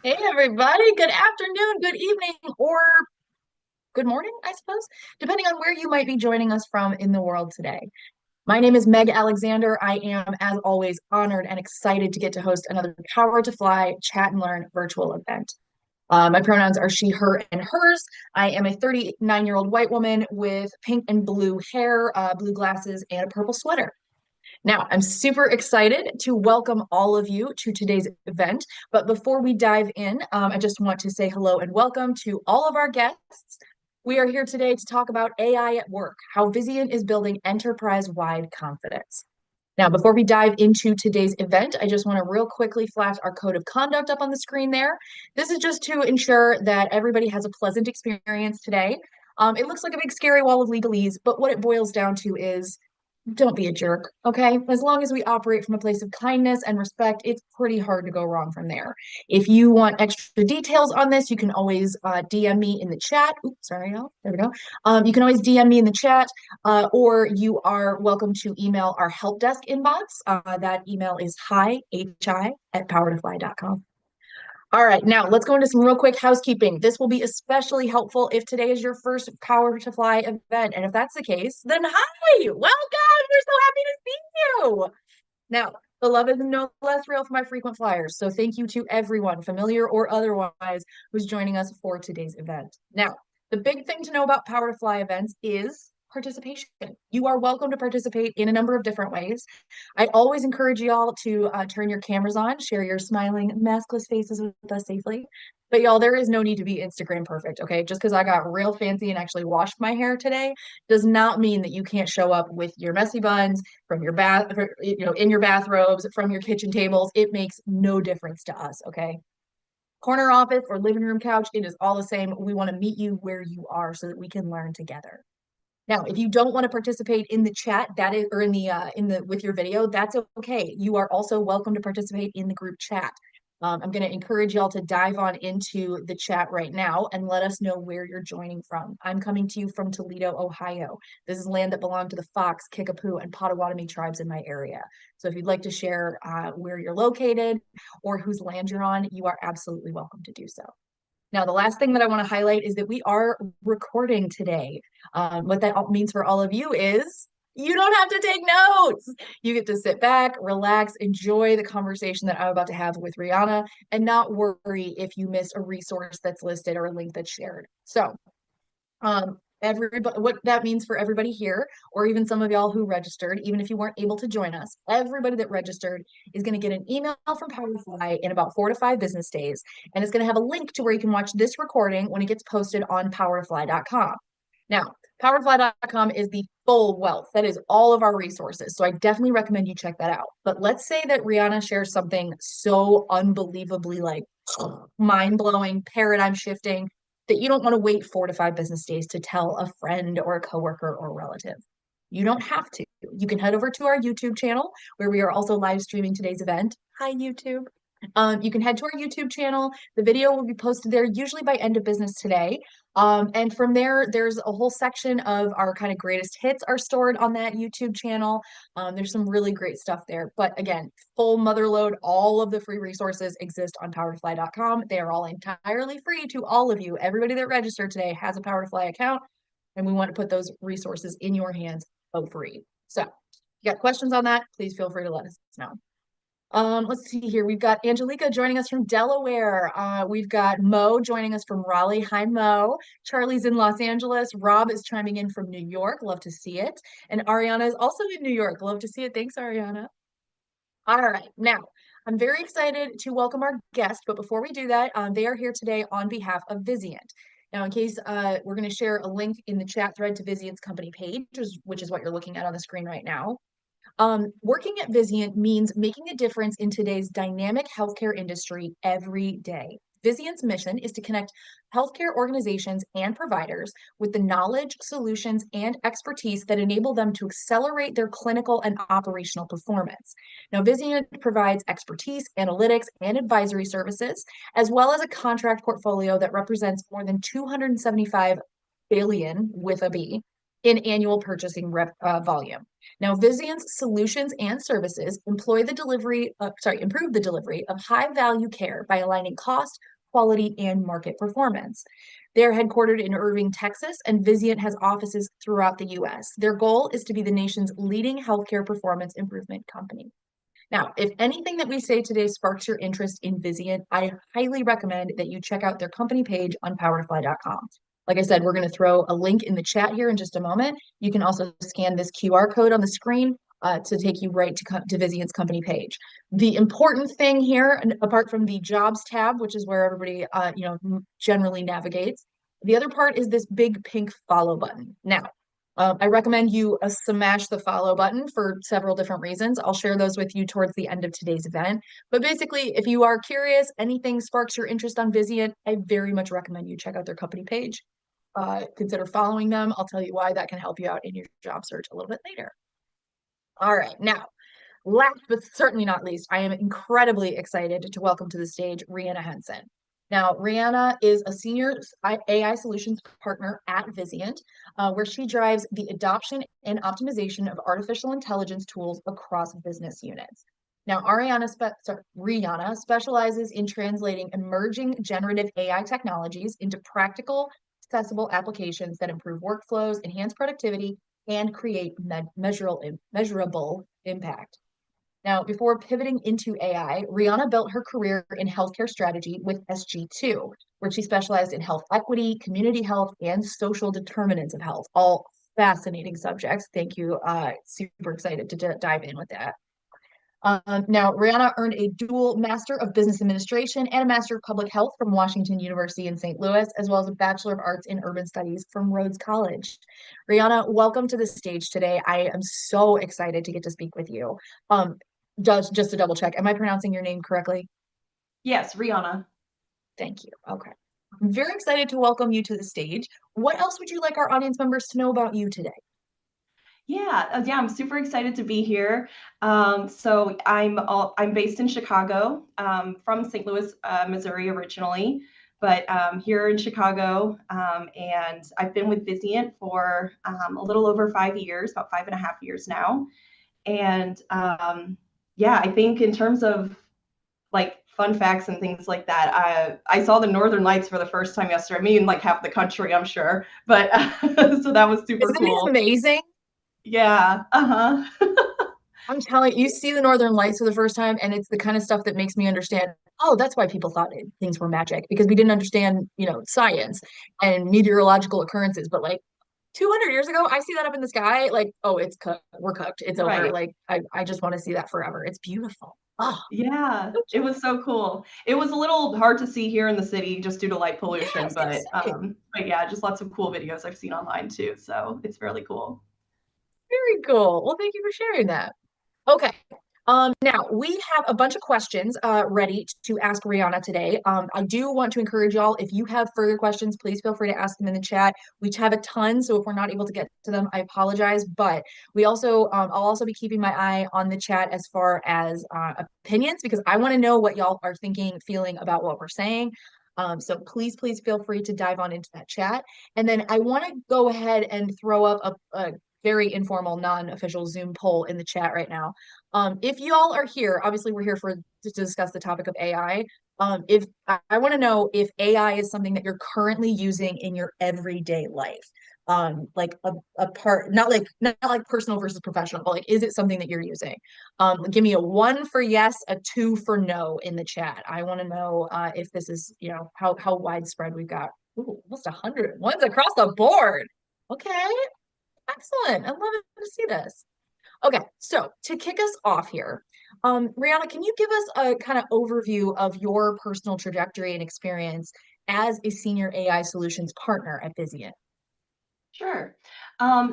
Hey everybody, good afternoon, good evening, or good morning, I suppose, depending on where you might be joining us from in the world today. My name is Meg Alexander. I am, as always, honored and excited to get to host another Power to Fly Chat and Learn virtual event. My pronouns are she, her, and hers. I am a 39-year-old white woman with pink and blue hair, blue glasses, and a purple sweater. Now, I'm super excited to welcome all of you to today's event. But before we dive in, I just want to say hello and welcome to all of our guests. We are here today to talk about AI at work, how Vizient is building enterprise-wide confidence. Now, before we dive into today's event, I just want to real quickly flash our code of conduct up on the screen there. This is just to ensure that everybody has a pleasant experience today. It looks like a big scary wall of legalese, but what it boils down to is don't be a jerk, okay? As long as we operate from a place of kindness and respect, it's pretty hard to go wrong from there. If you want extra details on this, you can always DM me in the chat. Oops, sorry, y'all. There we go. You can always DM me in the chat, or you are welcome to email our help desk inbox. That email is hi@powertofly.com. All right, now let's go into some real quick housekeeping. This will be especially helpful if today is your first Power to Fly event. And if that's the case, then hi, welcome. We're so happy to see you. Now, the love is no less real for my frequent flyers. So thank you to everyone, familiar or otherwise, who's joining us for today's event. Now, the big thing to know about Power to Fly events is participation. You are welcome to participate in a number of different ways. I always encourage you all to turn your cameras on, share your smiling, maskless faces with us safely. But y'all, there is no need to be Instagram perfect, okay? Just because I got real fancy and actually washed my hair today does not mean that you can't show up with your messy buns from your bath, in your bathrobes, from your kitchen tables. It makes no difference to us, okay? Corner office or living room couch, it is all the same. We want to meet you where you are so that we can learn together. Now, if you don't want to participate in the chat, that is, or in the with your video, that's okay. You are also welcome to participate in the group chat. I'm going to encourage y'all to dive on into the chat right now and let us know where you're joining from. I'm coming to you from Toledo, Ohio. This is land that belonged to the Fox, Kickapoo, and Potawatomi tribes in my area. So if you'd like to share where you're located or whose land you're on, you are absolutely welcome to do so. Now, the last thing that I want to highlight is that we are recording today. What that means for all of you is you don't have to take notes. You get to sit back, relax, enjoy the conversation that I'm about to have with Rheanna, and not worry if you miss a resource that's listed or a link that's shared. So, everybody, what that means for everybody here, or even some of y'all who registered, even if you weren't able to join us, everybody that registered is going to get an email from Powerfly in about 4 to 5 business days, and it's going to have a link to where you can watch this recording when it gets posted on powerfly.com. Now, powerfly.com is the full wealth. That is all of our resources. So I definitely recommend you check that out. But let's say that Rheanna shares something so unbelievably like mind-blowing, paradigm shifting that you don't want to wait 4 to 5 business days to tell a friend or a coworker or a relative. You don't have to. You can head over to our YouTube channel where we are also live streaming today's event. Hi, YouTube. You can head to our YouTube channel. The video will be posted there usually by end of business today. And from there, there's a whole section of our kind of greatest hits are stored on that YouTube channel. There's some really great stuff there. But again, full motherload, all of the free resources exist on powerfly.com. They are all entirely free to all of you. Everybody that registered today has a Powerfly account, and we want to put those resources in your hands for free. So if you got questions on that, please feel free to let us know. Let's see here. We've got Angelica joining us from Delaware. We've got Mo joining us from Raleigh. Hi, Mo. Charlie's in Los Angeles. Rob is chiming in from New York. Love to see it. And Ariana is also in New York. Love to see it. Thanks, Ariana. All right. Now, I'm very excited to welcome our guest, but before we do that, they are here today on behalf of Vizient. Now, in case we're going to share a link in the chat thread to Vizient's company page, which is what you're looking at on the screen right now. Working at Vizient means making a difference in today's dynamic healthcare industry every day. Vizient's mission is to connect healthcare organizations and providers with the knowledge, solutions, and expertise that enable them to accelerate their clinical and operational performance. Now, Vizient provides expertise, analytics, and advisory services, as well as a contract portfolio that represents more than 275 billion with a B in annual purchasing volume. Now, Vizient's solutions and services improve the delivery of high-value care by aligning cost, quality, and market performance. They're headquartered in Irving, Texas, and Vizient has offices throughout the US. Their goal is to be the nation's leading healthcare performance improvement company. Now, if anything that we say today sparks your interest in Vizient, I highly recommend that you check out their company page on powertofly.com. Like I said, we're going to throw a link in the chat here in just a moment. You can also scan this QR code on the screen to take you right to Vizient's company page. The important thing here, apart from the jobs tab, which is where everybody generally navigates, the other part is this big pink follow button. Now, I recommend you smash the follow button for several different reasons. I'll share those with you towards the end of today's event. But basically, if you are curious, anything sparks your interest on Vizient, I very much recommend you check out their company page. Consider following them. I'll tell you why that can help you out in your job search a little bit later. All right, now, last but certainly not least, I am incredibly excited to welcome to the stage Rheanna Henson. Now, Rheanna is a senior AI solutions partner at Vizient, where she drives the adoption and optimization of artificial intelligence tools across business units. Now, Rheanna specializes in translating emerging generative AI technologies into practical, accessible applications that improve workflows, enhance productivity, and create measurable impact. Now, before pivoting into AI, Rheanna built her career in healthcare strategy with SG2, where she specialized in health equity, community health, and social determinants of health. All fascinating subjects. Thank you. Super excited to dive in with that. Now, Rheanna earned a dual Master of Business Administration and a Master of Public Health from Washington University in St. Louis, as well as a Bachelor of Arts in Urban Studies from Rhodes College. Rheanna, welcome to the stage today. I am so excited to get to speak with you. Just to double check, am I pronouncing your name correctly? Yes, Rheanna. Thank you. Okay. I'm very excited to welcome you to the stage. What else would you like our audience members to know about you today? Yeah, I'm super excited to be here. So I'm based in Chicago, from St. Louis, Missouri originally, but here in Chicago, and I've been with Vizient for a little over 5 years, about 5.5 years now. And yeah, I think in terms of like fun facts and things like that, I saw the Northern Lights for the first time yesterday. I mean, like half the country, I'm sure, but so that was super Isn't it cool. amazing? Yeah. Uh-huh. I'm telling you, you see the Northern Lights for the first time, and it's the kind of stuff that makes me understand, oh, that's why people thought things were magic, because we didn't understand, science and meteorological occurrences. But like 200 years ago, I see that up in the sky, like, oh, it's cooked. We're cooked. It's over. Right. Like, I just want to see that forever. It's beautiful. Oh, Yeah, it was so cool. It was a little hard to see here in the city just due to light yeah, I pollution, was gonna say. but yeah, just lots of cool videos I've seen online too. So it's really cool. Very cool. Well, thank you for sharing that. Okay. Now we have a bunch of questions ready to ask Rheanna today. I do want to encourage y'all, if you have further questions, please feel free to ask them in the chat. We have a ton, so if we're not able to get to them, I apologize. But I'll also be keeping my eye on the chat as far as opinions, because I want to know what y'all are thinking, feeling about what we're saying. So please feel free to dive on into that chat. And then I want to go ahead and throw up a very informal, non-official Zoom poll in the chat right now. If y'all are here, obviously we're here to discuss the topic of AI. If I want to know if AI is something that you're currently using in your everyday life, like a part, not like personal versus professional, but like, is it something that you're using? Give me a 1 for yes, a 2 for no in the chat. I want to know if this is, how widespread we've got. Ooh, almost 100 ones across the board. Okay, excellent. I love to see this. Okay, so to kick us off here, Rheanna, can you give us a kind of overview of your personal trajectory and experience as a senior AI solutions partner at Vizient? Sure.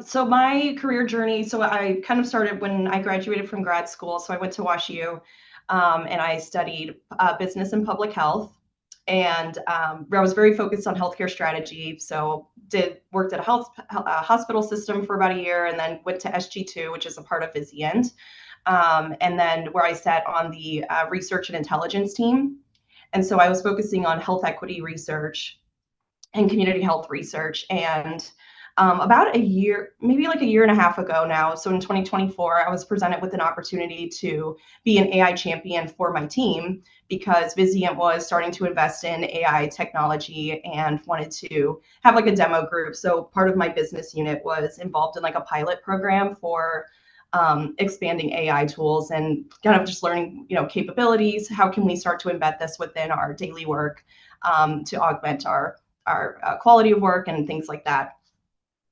So my career journey, so I kind of started when I graduated from grad school. So I went to WashU, and I studied business and public health. And I was very focused on healthcare strategy. So worked at a hospital system for about a year, and then went to SG2, which is a part of Vizient, and then where I sat on the research and intelligence team. And so I was focusing on health equity research and community health research. And about a year, maybe like a year and a half ago now. So in 2024, I was presented with an opportunity to be an AI champion for my team because Vizient was starting to invest in AI technology and wanted to have like a demo group. So part of my business unit was involved in like a pilot program for expanding AI tools and kind of just learning, capabilities. How can we start to embed this within our daily work to augment our quality of work and things like that.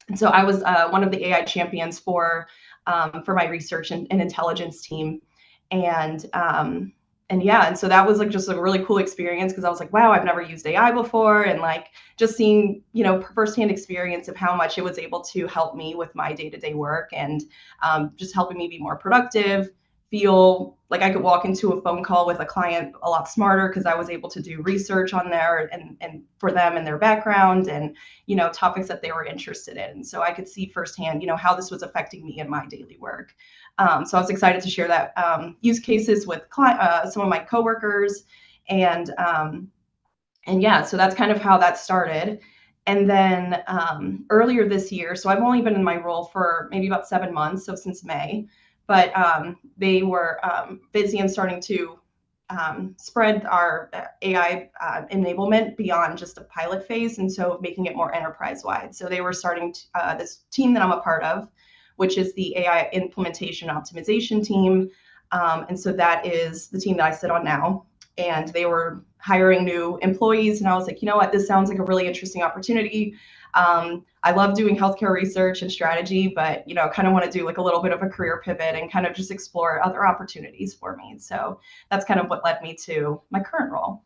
And so I was one of the AI champions for my research and intelligence team, and yeah, and so that was like just a really cool experience because I was like, wow, I've never used AI before, and like just seeing firsthand experience of how much it was able to help me with my day-to-day work and just helping me be more productive, feel like I could walk into a phone call with a client a lot smarter because I was able to do research on there and for them and their background and topics that they were interested in. So I could see firsthand how this was affecting me in my daily work. So I was excited to share that use cases with some of my coworkers, and yeah, so that's kind of how that started. And then earlier this year, so I've only been in my role for maybe about 7 months, so since May, but they were busy and starting to spread our AI enablement beyond just a pilot phase, and so making it more enterprise wide. So they were starting this team that I'm a part of, which is the AI implementation optimization team. And so that is the team that I sit on now. And they were hiring new employees, and I was like, you know what, this sounds like a really interesting opportunity. I love doing healthcare research and strategy, but kind of want to do like a little bit of a career pivot and kind of just explore other opportunities for me. So that's kind of what led me to my current role.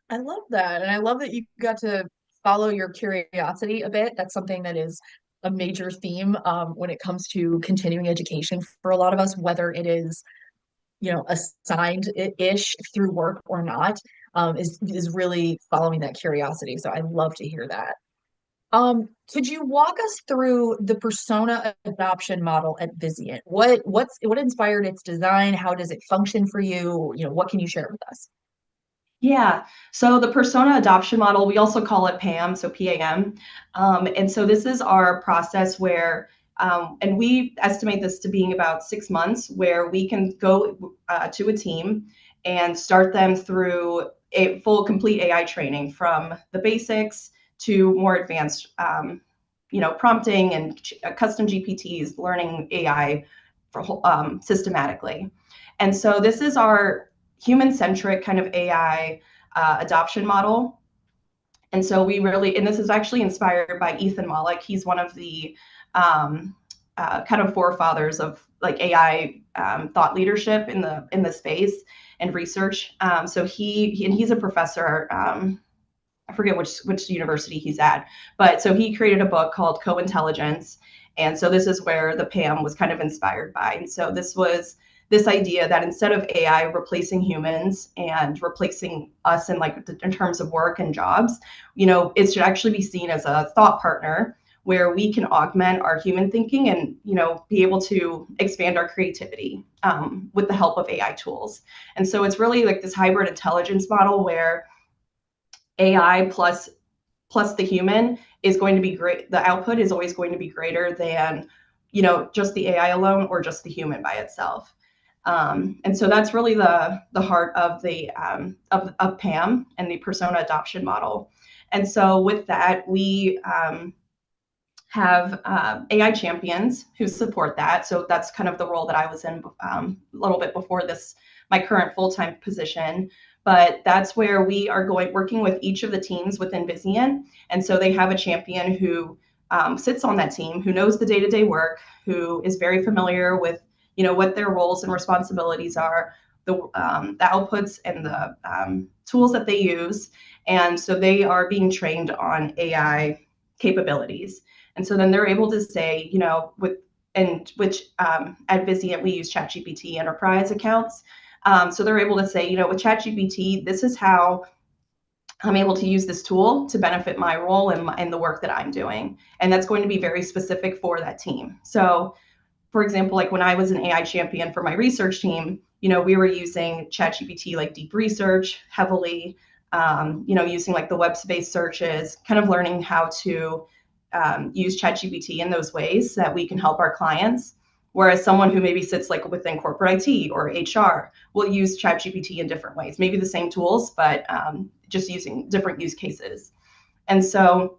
I love that. And I love that you got to follow your curiosity a bit. That's something that is a major theme when it comes to continuing education for a lot of us, whether it is, assigned ish through work or not, is really following that curiosity. So I love to hear that. Could you walk us through the persona adoption model at Vizient? What inspired its design? How does it function for you? What can you share with us? Yeah. So the persona adoption model, we also call it PAM, so PAM. And so this is our process where, and we estimate this to being about 6 months, where we can go to a team and start them through a full complete AI training from the basics to more advanced, prompting and custom GPTs, learning AI systematically. And so this is our human-centric kind of AI adoption model. And so we really, and this is actually inspired by Ethan Mollick. He's one of the kind of forefathers of like AI thought leadership in the space and research. So he's a professor. I forget which university he's at, but so he created a book called Co-Intelligence, and so this is where the PAM was kind of inspired by. And so this was this idea that instead of AI replacing humans and replacing us in terms of work and jobs, it should actually be seen as a thought partner where we can augment our human thinking and be able to expand our creativity with the help of AI tools. And so it's really like this hybrid intelligence model where AI plus the human is going to be great. The output is always going to be greater than just the AI alone or just the human by itself. And so that's really the heart of the of PAM and the persona adoption model. And so with that, we have AI champions who support that. So that's kind of the role that I was in a little bit before this, my current full-time position. But that's where we are working with each of the teams within Vizient. And so they have a champion who sits on that team, who knows the day-to-day work, who is very familiar with what their roles and responsibilities are, the outputs and the tools that they use. And so they are being trained on AI capabilities. And so then they're able to say, at Vizient we use ChatGPT enterprise accounts. So they're able to say, with ChatGPT, this is how I'm able to use this tool to benefit my role and the work that I'm doing. And that's going to be very specific for that team. So for example, like when I was an AI champion for my research team, we were using ChatGPT like deep research heavily, using like the web-based searches, kind of learning how to use ChatGPT in those ways so that we can help our clients. Whereas someone who maybe sits like within corporate IT or HR will use ChatGPT in different ways, maybe the same tools, but just using different use cases. And so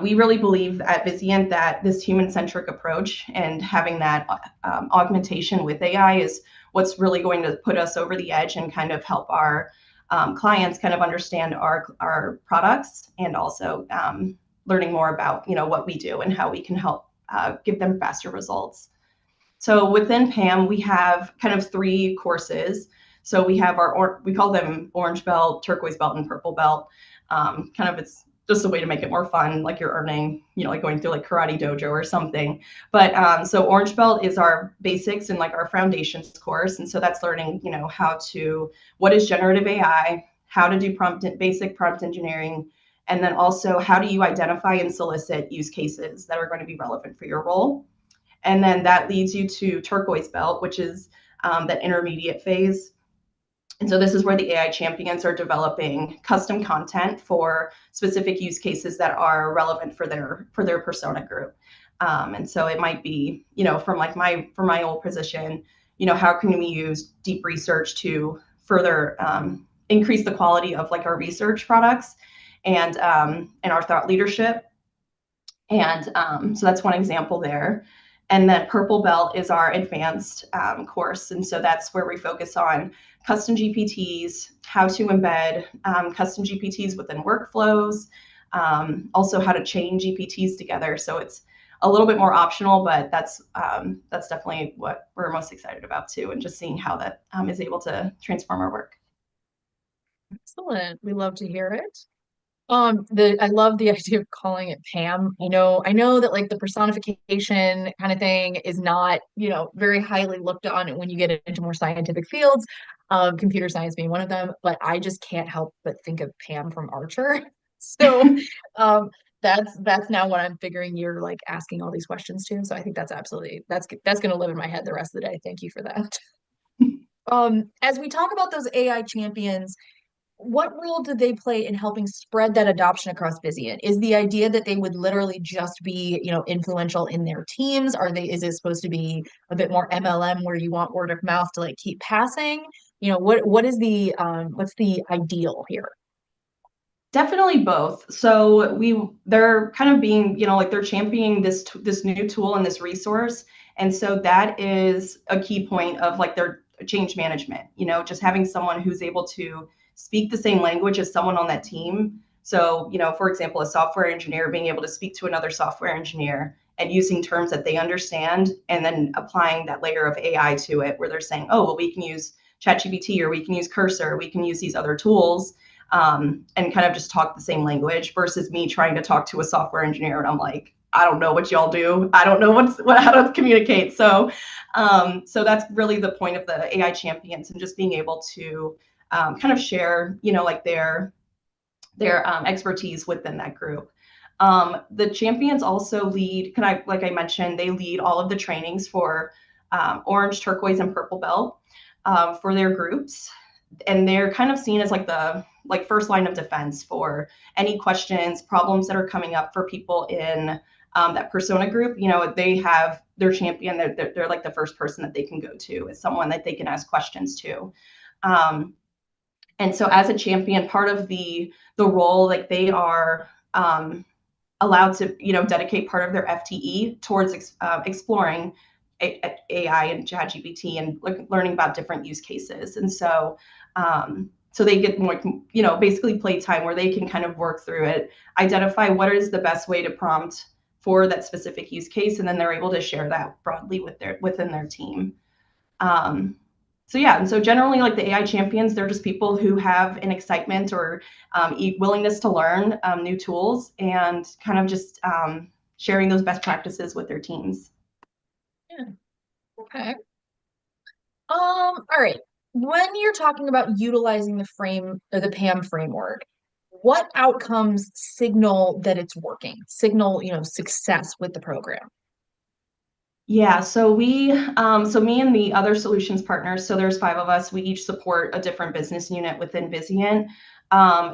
we really believe at Vizient that this human-centric approach and having that augmentation with AI is what's really going to put us over the edge and kind of help our clients kind of understand our products, and also learning more about what we do and how we can help give them faster results. So within PAM, we have kind of 3 courses. So we have we call them orange belt, turquoise belt, and purple belt. Kind of it's just a way to make it more fun, like you're earning, like going through like karate dojo or something. But so orange belt is our basics and like our foundations course. And so that's learning, what is generative AI, how to do basic prompt engineering, and then also how do you identify and solicit use cases that are going to be relevant for your role. And then that leads you to turquoise belt, which is that intermediate phase. And so this is where the AI champions are developing custom content for specific use cases that are relevant for their persona group. And so it might be, from like for my old position, how can we use deep research to further increase the quality of like our research products and our thought leadership. And so that's one example there. And then purple belt is our advanced course. And so that's where we focus on custom GPTs, how to embed custom GPTs within workflows, also how to chain GPTs together. So it's a little bit more optional, but that's definitely what we're most excited about too, and just seeing how that is able to transform our work. Excellent. We love to hear it. I love the idea of calling it Pam. I know that like the personification kind of thing is not, very highly looked on when you get into more scientific fields, computer science being one of them, but I just can't help but think of Pam from Archer. So um that's now what I'm figuring you're like asking all these questions to. So I think that's gonna live in my head the rest of the day. Thank you for that. As we talk about those AI champions, what role do they play in helping spread that adoption across Vizient? Is the idea that they would literally just be, influential in their teams? Is it supposed to be a bit more MLM where you want word of mouth to like keep passing? What is what's the ideal here? Definitely both. So they're kind of being, like they're championing this new tool and this resource. And so that is a key point of like their change management, just having someone who's able to speak the same language as someone on that team. So, for example, a software engineer being able to speak to another software engineer and using terms that they understand, and then applying that layer of AI to it where they're saying, oh, well, we can use ChatGPT, or we can use Cursor, we can use these other tools, and kind of just talk the same language, versus me trying to talk to a software engineer and I'm like, I don't know what y'all do. I don't know how to communicate. So that's really the point of the AI champions, and just being able to kind of share, like their expertise within that group. The champions also lead, like I mentioned, they lead all of the trainings for orange, turquoise, and purple belt for their groups. And they're kind of seen as like the first line of defense for any questions, problems that are coming up for people in that persona group. They have their champion. They're like the first person that they can go to, is someone that they can ask questions to. And so as a champion, part of the role, like they are allowed to, dedicate part of their FTE towards exploring AI and ChatGPT and learning about different use cases. And so so they get more, basically playtime where they can kind of work through it, identify what is the best way to prompt for that specific use case, and then they're able to share that broadly within their team. So yeah, and so generally, like the AI champions, they're just people who have an excitement or willingness to learn new tools, and kind of just sharing those best practices with their teams. Yeah. Okay. All right. When you're talking about utilizing the frame or the PAM framework, what outcomes signal that it's working? Signal, success with the program. Yeah, so so me and the other solutions partners, so there's 5 of us, we each support a different business unit within Vizient.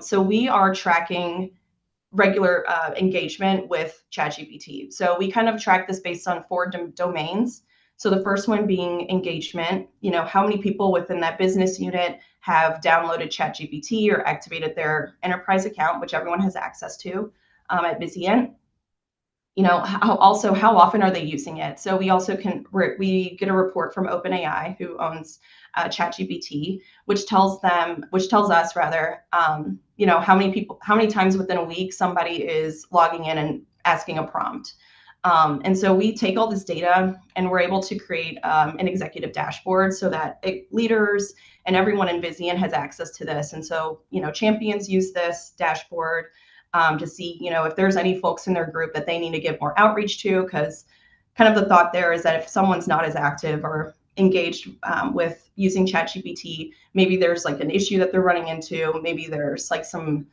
So we are tracking regular engagement with ChatGPT. So we kind of track this based on four domains. So the first one being engagement, how many people within that business unit have downloaded ChatGPT or activated their enterprise account, which everyone has access to at Vizient. How often are they using it? So we also we get a report from OpenAI, who owns ChatGPT, which tells us rather, how many times within a week somebody is logging in and asking a prompt. And so we take all this data and we're able to create an executive dashboard so that leaders and everyone in Vizient has access to this. And so, champions use this dashboard to see, if there's any folks in their group that they need to give more outreach to, because kind of the thought there is that if someone's not as active or engaged with using ChatGPT, maybe there's like an issue that they're running into, maybe there's like some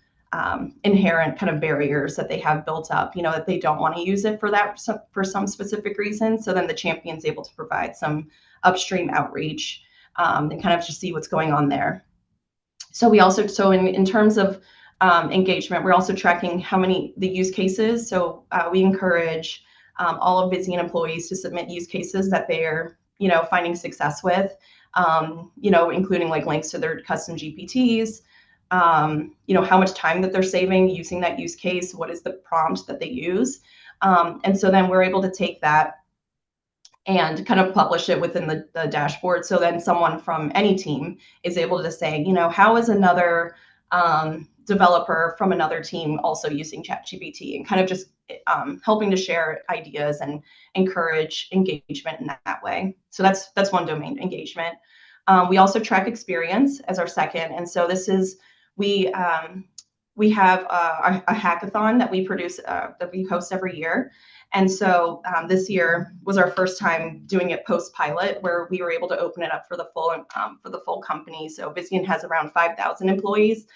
inherent kind of barriers that they have built up, that they don't want to use it for some specific reason. So then the champion's able to provide some upstream outreach and kind of just see what's going on there. So in terms of engagement, we're also tracking the use cases. So we encourage all of Vizient employees to submit use cases that they're finding success with, including like links to their custom GPTs, how much time that they're saving using that use case, what is the prompt that they use. And so then we're able to take that and kind of publish it within the dashboard. So then someone from any team is able to say, how is another developer from another team also using ChatGPT, and kind of just helping to share ideas and encourage engagement in that way. So that's one domain, engagement. We also track experience as our second. And so this is, we have a hackathon that we produce, that we host every year. And so this year was our first time doing it post-pilot, where we were able to open it up for the full company. So Vizient has around 5,000 employees,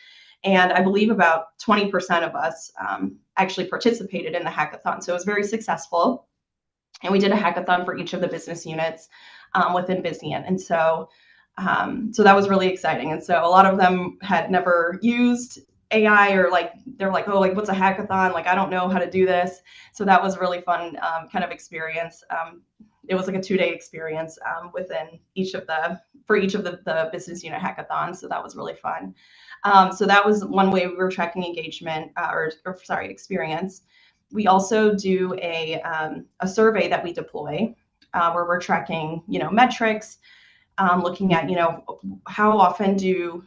and I believe about 20% of us actually participated in the hackathon. So it was very successful, and we did a hackathon for each of the business units within Vizient. And so that was really exciting. And so a lot of them had never used AI, or they're like, oh, like, what's a hackathon? Like, I don't know how to do this. So that was really fun kind of experience. It was like a 2-day experience within each of the business unit hackathons. So that was really fun. So that was one way we were tracking engagement experience. We also do a survey that we deploy where we're tracking, metrics, looking at, how often do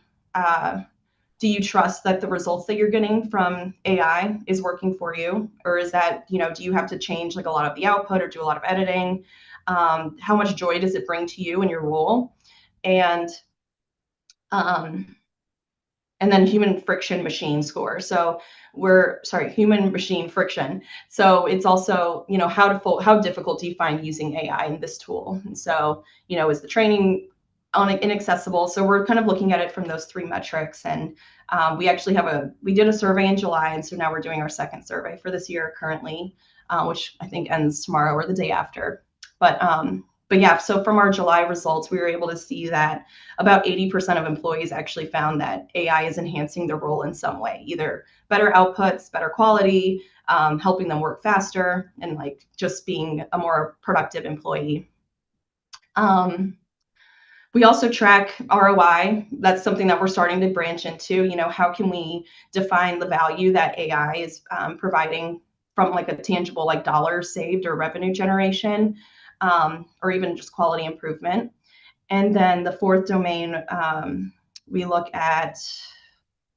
you trust that the results that you're getting from AI is working for you? Or is that, do you have to change like a lot of the output or do a lot of editing? How much joy does it bring to you in your role? And then human friction machine score. So human machine friction. So it's also, how difficult do you find using AI in this tool? And so, is the training inaccessible? So we're kind of looking at it from those three metrics. And we actually we did a survey in July. And so now we're doing our second survey for this year currently, which I think ends tomorrow or the day after. But yeah, so from our July results, we were able to see that about 80% of employees actually found that AI is enhancing their role in some way, either better outputs, better quality, helping them work faster, and like just being a more productive employee. We also track ROI. That's something that we're starting to branch into. How can we define the value that AI is providing from like a tangible, like dollars saved or revenue generation, or even just quality improvement. And then the fourth domain, we look at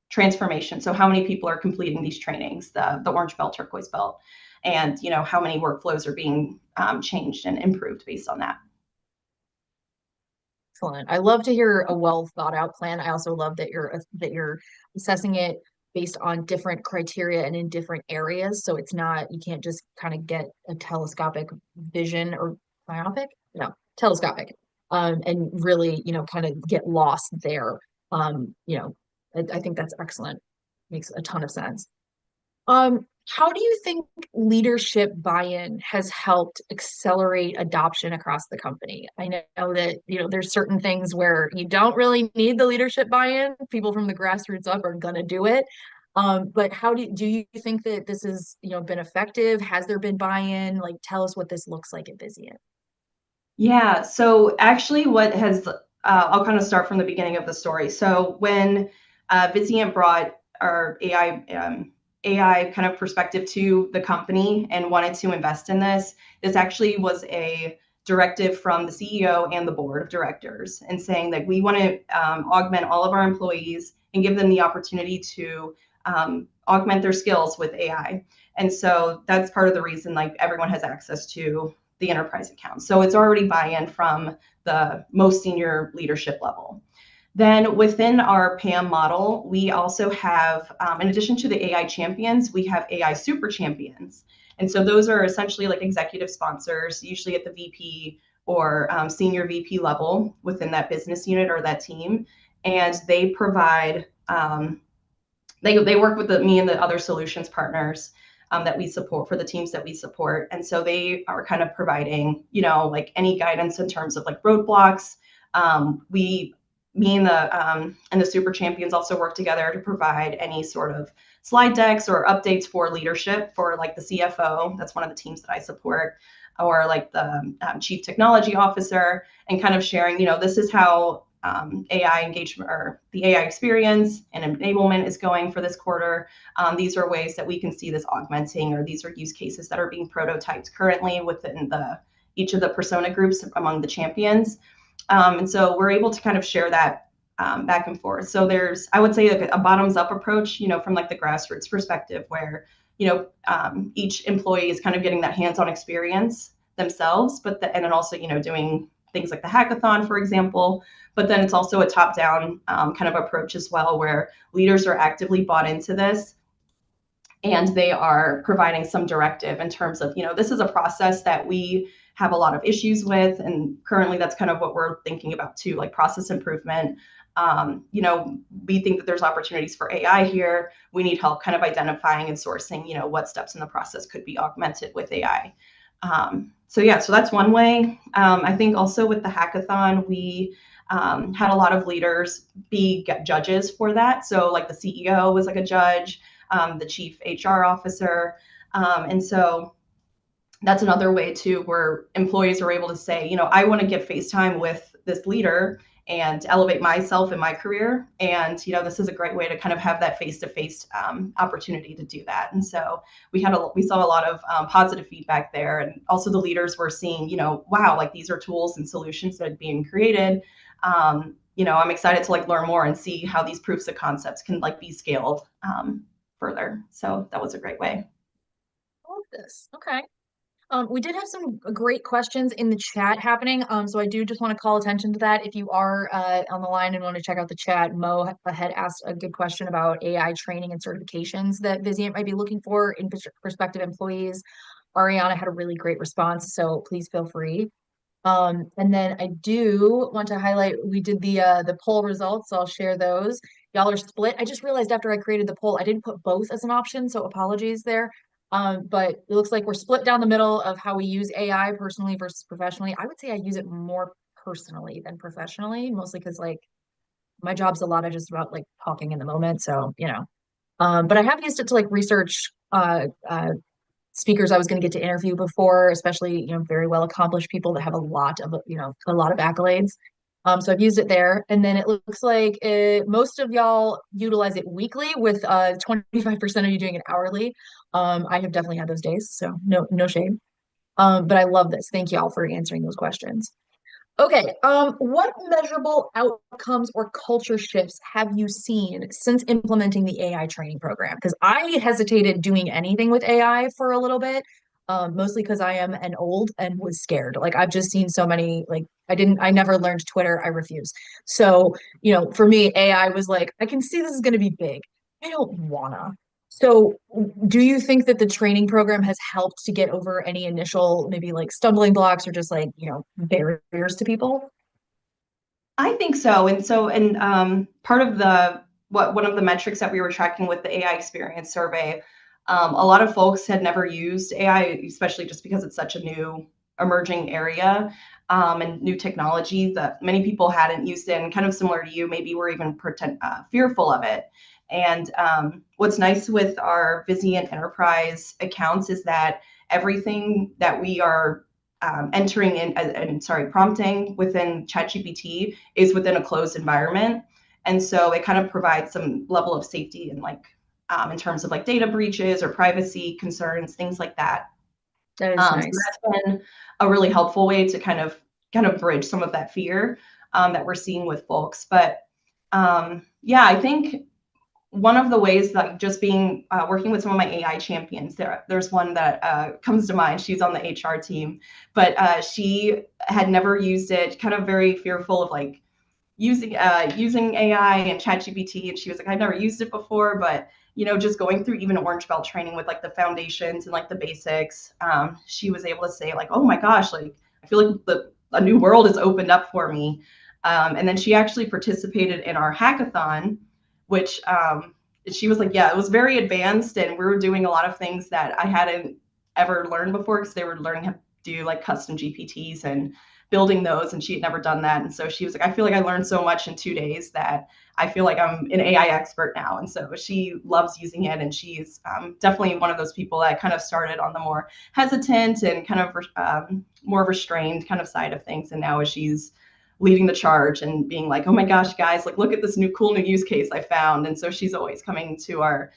transformation. So how many people are completing these trainings, the orange belt, turquoise belt, and how many workflows are being changed and improved based on that. Excellent. I love to hear a well thought out plan. I also love that you're assessing it based on different criteria and in different areas. So it's not, you can't just kind of get a telescopic vision, or myopic? No, telescopic. And really, kind of get lost there. I think that's excellent. Makes a ton of sense. How do you think leadership buy-in has helped accelerate adoption across the company? I know that, there's certain things where you don't really need the leadership buy-in. People from the grassroots up are gonna do it. But do you think that this has, been effective? Has there been buy-in? Like, tell us what this looks like at Vizient. Yeah, so actually, I'll kind of start from the beginning of the story. So when Vizient brought our AI kind of perspective to the company and wanted to invest in this actually was a directive from the CEO and the board of directors, and saying that we want to augment all of our employees and give them the opportunity to augment their skills with AI. And so that's part of the reason like everyone has access to the enterprise account. So it's already buy-in from the most senior leadership level. Then within our PAM model, we also have, in addition to the AI champions, we have AI super champions. And so those are essentially like executive sponsors, usually at the VP or senior VP level within that business unit or that team. And they provide, they work with me and the other solutions partners that we support for the teams that we support. And so they are kind of providing, like any guidance in terms of like roadblocks. Me and the super champions also work together to provide any sort of slide decks or updates for leadership for like the CFO. That's one of the teams that I support, or like the chief technology officer, and kind of sharing, this is how AI engagement or the AI experience and enablement is going for this quarter. These are ways that we can see this augmenting, or these are use cases that are being prototyped currently within each of the persona groups among the champions. And so we're able to kind of share that back and forth. So there's, I would say, like a bottoms up approach, from like the grassroots perspective, where, each employee is kind of getting that hands-on experience themselves, and then also, doing things like the hackathon, for example. But then it's also a top-down kind of approach as well, where leaders are actively bought into this, and they are providing some directive in terms of, this is a process that we have a lot of issues with, and currently that's kind of what we're thinking about too, like process improvement. We think that there's opportunities for AI here. We need help kind of identifying and sourcing, what steps in the process could be augmented with AI. So that's one way. I think also with the hackathon, we had a lot of leaders be judges for that. So like the CEO was like a judge, the chief HR officer. And so that's another way too, where employees are able to say, I want to get face time with this leader and elevate myself in my career. And, this is a great way to kind of have that face-to-face opportunity to do that. And so we saw a lot of positive feedback there. And also the leaders were seeing, wow, like these are tools and solutions that are being created. I'm excited to like learn more and see how these proofs of concepts can like be scaled further. So that was a great way. I love this. Okay. We did have some great questions in the chat happening. So I do just want to call attention to that. If you are on the line and want to check out the chat, Mo had asked a good question about AI training and certifications that Vizient might be looking for in prospective employees. Ariana had a really great response, so please feel free. And then I do want to highlight, we did the poll results, so I'll share those. Y'all are split. I just realized after I created the poll, I didn't put both as an option, so apologies there. But it looks like we're split down the middle of how we use AI personally versus professionally. I would say I use it more personally than professionally, mostly because like my job's a lot of just about like talking in the moment. So, but I have used it to like research speakers I was going to get to interview before, especially, very well accomplished people that have a lot of, a lot of accolades. So I've used it there. And then it looks like most of y'all utilize it weekly, with 25% of you doing it hourly. I have definitely had those days, so no shame. But I love this. Thank y'all for answering those questions. Okay, what measurable outcomes or culture shifts have you seen since implementing the AI training program? Because I hesitated doing anything with AI for a little bit, mostly because I am an old and was scared. Like I've just seen so many, like I never learned Twitter. I refuse. So, for me, AI was like, I can see this is going to be big. I don't wanna. So, do you think that the training program has helped to get over any initial, maybe like stumbling blocks or just like, barriers to people? I think so. And part of one of the metrics that we were tracking with the AI experience survey, a lot of folks had never used AI, especially just because it's such a new emerging area and new technology that many people hadn't used it. And kind of similar to you, maybe we're even fearful of it. And what's nice with our Vizient Enterprise accounts is that everything that we are entering in and sorry, prompting within ChatGPT is within a closed environment. And so it kind of provides some level of safety and like in terms of like data breaches or privacy concerns, things like that. That is So nice. that's been a really helpful way to kind of bridge some of that fear that we're seeing with folks. But yeah, I think one of the ways that just being working with some of my AI champions, there's one that comes to mind. She's on the HR team, but she had never used it, kind of very fearful of like using AI and ChatGPT, and she was like, I've never used it before, but just going through even Orange Belt training with like the foundations and like the basics, she was able to say like, oh my gosh, like I feel like a new world has opened up for me. And then she actually participated in our hackathon, which she was like, yeah, it was very advanced, and we were doing a lot of things that I hadn't ever learned before because they were learning how to do like custom GPTs and building those, and she had never done that. And so she was like, I feel like I learned so much in 2 days that I feel like I'm an AI expert now. And so she loves using it, and she's definitely one of those people that kind of started on the more hesitant and kind of more restrained kind of side of things, and now as she's leading the charge and being like, oh my gosh, guys, like look at this cool new use case I found. And so she's always coming to our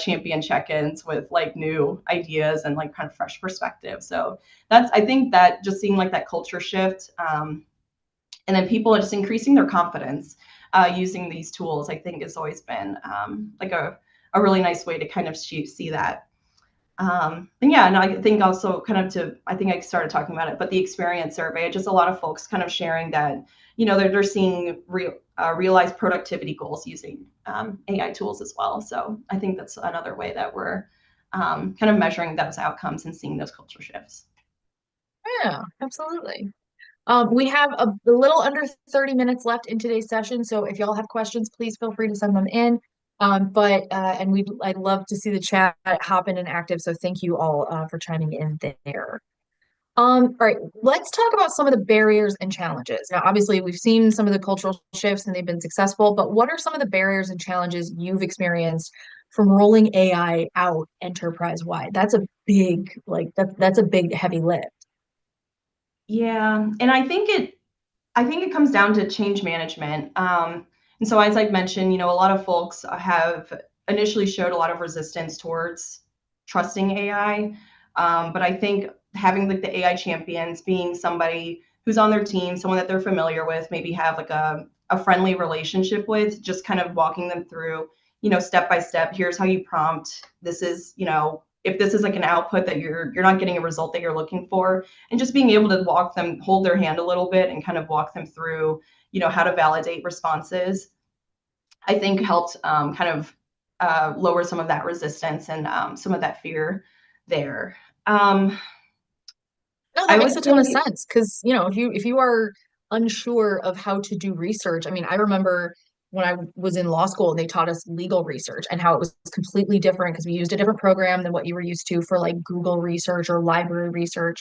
champion check-ins with like new ideas and like kind of fresh perspective. So I think that just seeing like that culture shift, and then people are just increasing their confidence using these tools, I think has always been like a really nice way to kind of see that. And yeah, and I think also kind of I think I started talking about it, but the experience survey, just a lot of folks kind of sharing that, they're seeing realized productivity goals using AI tools as well. So I think that's another way that we're kind of measuring those outcomes and seeing those culture shifts. Yeah, absolutely. We have a little under 30 minutes left in today's session, so if y'all have questions, please feel free to send them in. And I'd love to see the chat hop in and active, so thank you all for chiming in there. All right, let's talk about some of the barriers and challenges. Now, obviously, we've seen some of the cultural shifts and they've been successful, but what are some of the barriers and challenges you've experienced from rolling AI out enterprise-wide? That's a big, that's a big heavy lift. Yeah, and I think it comes down to change management. And so, as I've mentioned, a lot of folks have initially showed a lot of resistance towards trusting AI. But I think having like the AI champions, being somebody who's on their team, someone that they're familiar with, maybe have like a friendly relationship with, just kind of walking them through, step by step. Here's how you prompt. This is, if this is like an output that you're not getting a result that you're looking for, and just being able to hold their hand a little bit and kind of walk them through, how to validate responses, I think helped kind of lower some of that resistance and some of that fear there. No, that I makes would a ton of say, sense because, if you are unsure of how to do research, I mean, I remember when I was in law school and they taught us legal research and how it was completely different because we used a different program than what you were used to for like Google research or library research.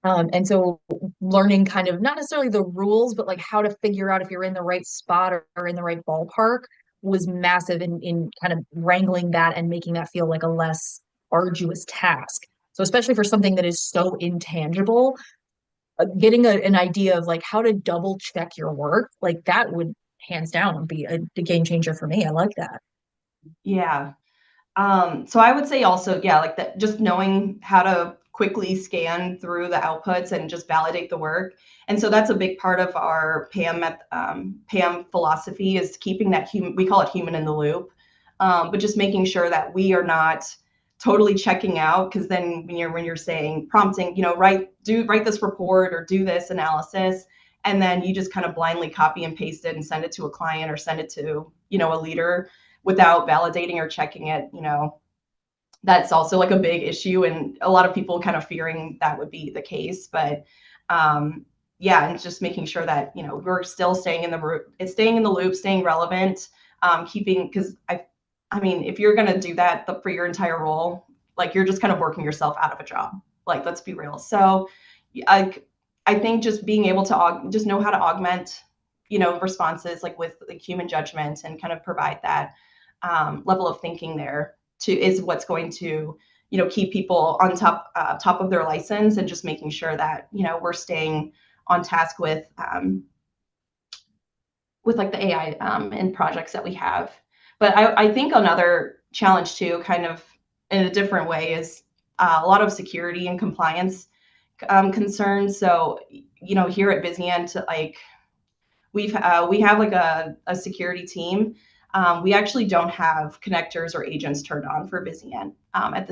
And so learning kind of not necessarily the rules, but like how to figure out if you're in the right spot or in the right ballpark was massive in kind of wrangling that and making that feel like a less arduous task. So especially for something that is so intangible, getting an idea of like how to double check your work, like that would hands down be a game changer for me. I like that. yeah. So I would say also, yeah, like that, just knowing how to quickly scan through the outputs and just validate the work. And so that's a big part of our PAM philosophy is keeping that human, we call it human in the loop, but just making sure that we are not totally checking out. Because then when you're saying prompting, write this report or do this analysis, and then you just kind of blindly copy and paste it and send it to a client or send it to a leader without validating or checking it, that's also like a big issue, and a lot of people kind of fearing that would be the case. But yeah, and just making sure that we're still staying in the loop, staying relevant, keeping, because I mean, if you're gonna do that for your entire role, like you're just kind of working yourself out of a job. Like, let's be real. So I think just being able to just know how to augment responses like with like human judgment and kind of provide that level of thinking there to is what's going to keep people on top of their license, and just making sure that we're staying on task with like the AI and projects that we have. But I think another challenge too, kind of in a different way, is a lot of security and compliance concerns. So here at Vizient, like we have like a security team. We actually don't have connectors or agents turned on for Vizient at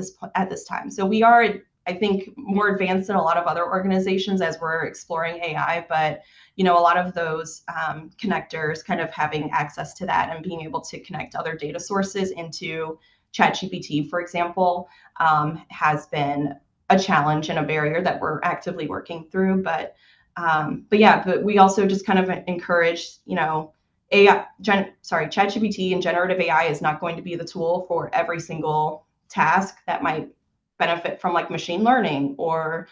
this time. So we are, I think, more advanced than a lot of other organizations as we're exploring AI. But a lot of those connectors, kind of having access to that and being able to connect other data sources into ChatGPT, for example, has been a challenge and a barrier that we're actively working through. But yeah, but we also just kind of encourage, ChatGPT and generative AI is not going to be the tool for every single task that might benefit from like machine learning, or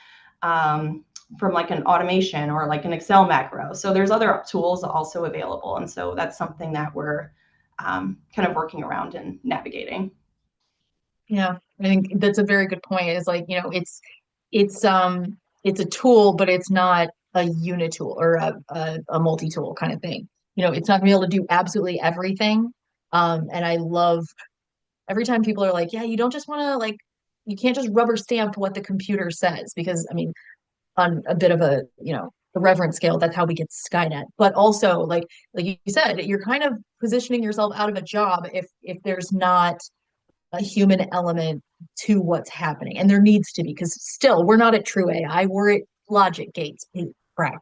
from like an automation or like an Excel macro. So there's other tools also available. And so that's something that we're kind of working around and navigating. Yeah, I think that's a very good point. Is like, it's it's a tool, but it's not a unitool or a multi-tool kind of thing. It's not gonna be able to do absolutely everything. And I love every time people are like, yeah, you don't just want to like you can't just rubber stamp what the computer says, because I mean, on a bit of a, the reverence scale, that's how we get Skynet. But also, like you said, you're kind of positioning yourself out of a job if there's not a human element to what's happening. And there needs to be, because still we're not at true AI, we're at logic gates,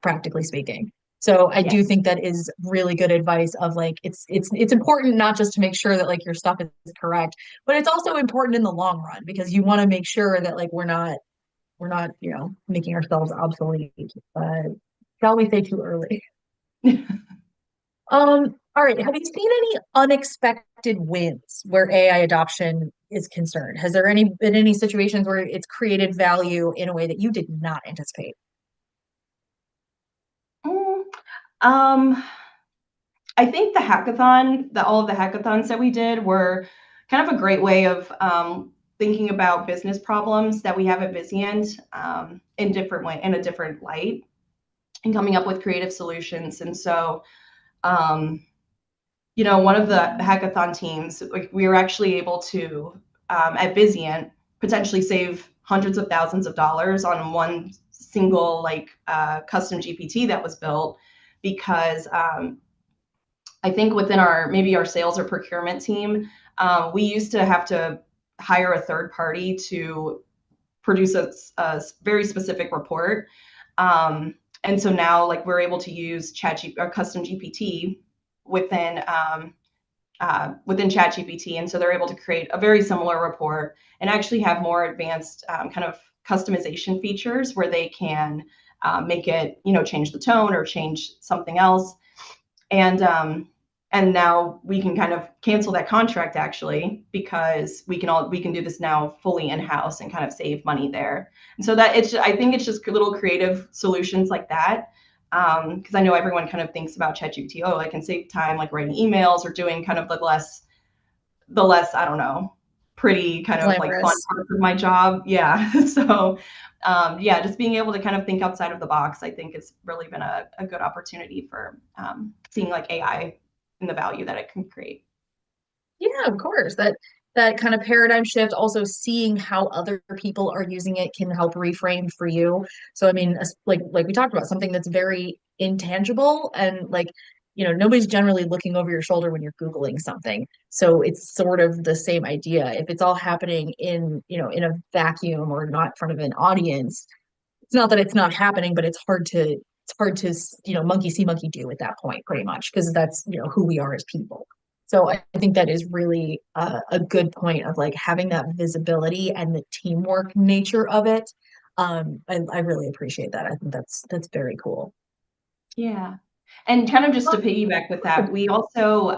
practically speaking. So I Yeah. do think that is really good advice of like it's important not just to make sure that like your stuff is correct, but it's also important in the long run, because you want to make sure that like we're not making ourselves obsolete. Shall we say too early? All right. Have you seen any unexpected wins where AI adoption is concerned? Has there been any situations where it's created value in a way that you did not anticipate? Mm, um, I think all of the hackathons that we did were kind of a great way of thinking about business problems that we have at Vizient, in a different light, and coming up with creative solutions. And so, um, one of the hackathon teams, like, we were actually able to, at Vizient, potentially save hundreds of thousands of dollars on one single like custom GPT that was built, because I think within maybe our sales or procurement team, we used to have to hire a third party to produce a very specific report. And so now, like, we're able to use or custom GPT within within ChatGPT, and so they're able to create a very similar report and actually have more advanced kind of customization features where they can make it, change the tone or change something else. And now we can kind of cancel that contract, actually, because we can do this now fully in-house and kind of save money there. And so I think it's just little creative solutions like that. Because I know everyone kind of thinks about ChatGPT, oh, I can save time like writing emails or doing kind of the less, I don't know, pretty kind of like fun Glamorous. parts of my job. Yeah. So yeah, just being able to kind of think outside of the box, I think it's really been a good opportunity for seeing like AI and the value that it can create. Yeah, of course. That kind of paradigm shift, also seeing how other people are using it can help reframe for you. So I mean, like we talked about, something that's very intangible, and like, nobody's generally looking over your shoulder when you're Googling something. So it's sort of the same idea. If it's all happening in a vacuum or not in front of an audience, it's not that it's not happening, but it's hard to monkey see monkey do at that point, pretty much, because that's who we are as people. So I think that is really a good point of like having that visibility and the teamwork nature of it. I really appreciate that. I think that's very cool. Yeah. And kind of just to Oh, piggyback with that, good. we also,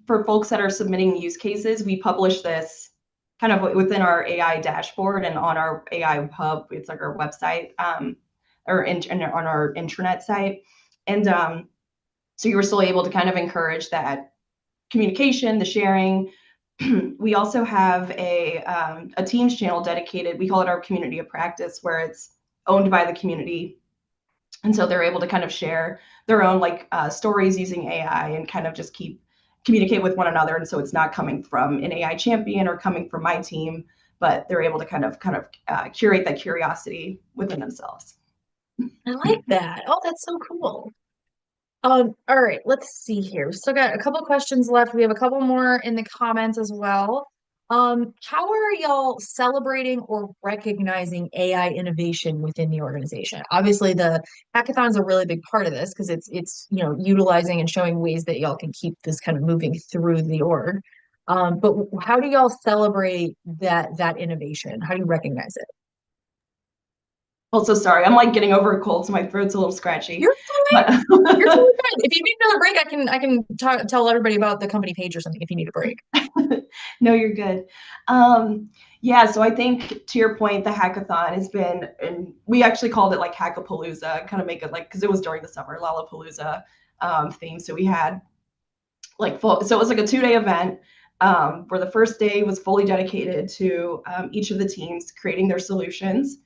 for folks that are submitting use cases, we publish this kind of within our AI dashboard and on our AI hub. It's like our website, on our intranet site. And so you were still able to kind of encourage that communication, the sharing. We also have a Teams channel dedicated. We call it our community of practice, where it's owned by the community, and so they're able to kind of share their own stories using AI and kind of just communicate with one another. And so it's not coming from an AI champion or coming from my team, but they're able to curate that curiosity within themselves. I like that. Oh, that's so cool. All right, let's see here. We still got a couple questions left. We have a couple more in the comments as well. How are y'all celebrating or recognizing AI innovation within the organization? Obviously, the hackathon is a really big part of this because it's utilizing and showing ways that y'all can keep this kind of moving through the org. But how do y'all celebrate that innovation? How do you recognize it? Also, sorry, I'm like getting over a cold, so my throat's a little scratchy. You're fine. But You're totally fine. If you need another break, I can tell everybody about the company page or something if you need a break. no, you're good. Yeah, so I think to your point, the hackathon has been, and we actually called it like Hackapalooza, kind of make it like, because it was during the summer, Lollapalooza theme. So we had so it was like a 2-day event where the first day was fully dedicated to each of the teams creating their solutions.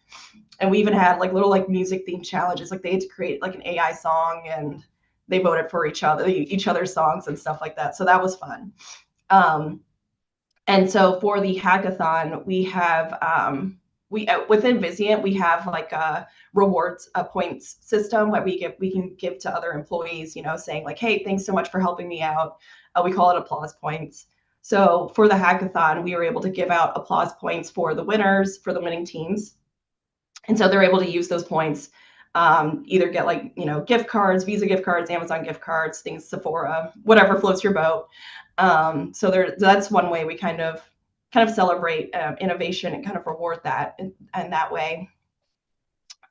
And we even had like little like music themed challenges. Like they had to create like an AI song, and they voted for each other's songs and stuff like that. So that was fun. And so for the hackathon, we have within Vizient, we have like a rewards points system that we can give to other employees, saying like, hey, thanks so much for helping me out. We call it applause points. So for the hackathon, we were able to give out applause points for the winners, for the winning teams. And so they're able to use those points, either get gift cards, Visa gift cards, Amazon gift cards, things, Sephora, whatever floats your boat. So that's one way we kind of celebrate innovation and kind of reward that in that way.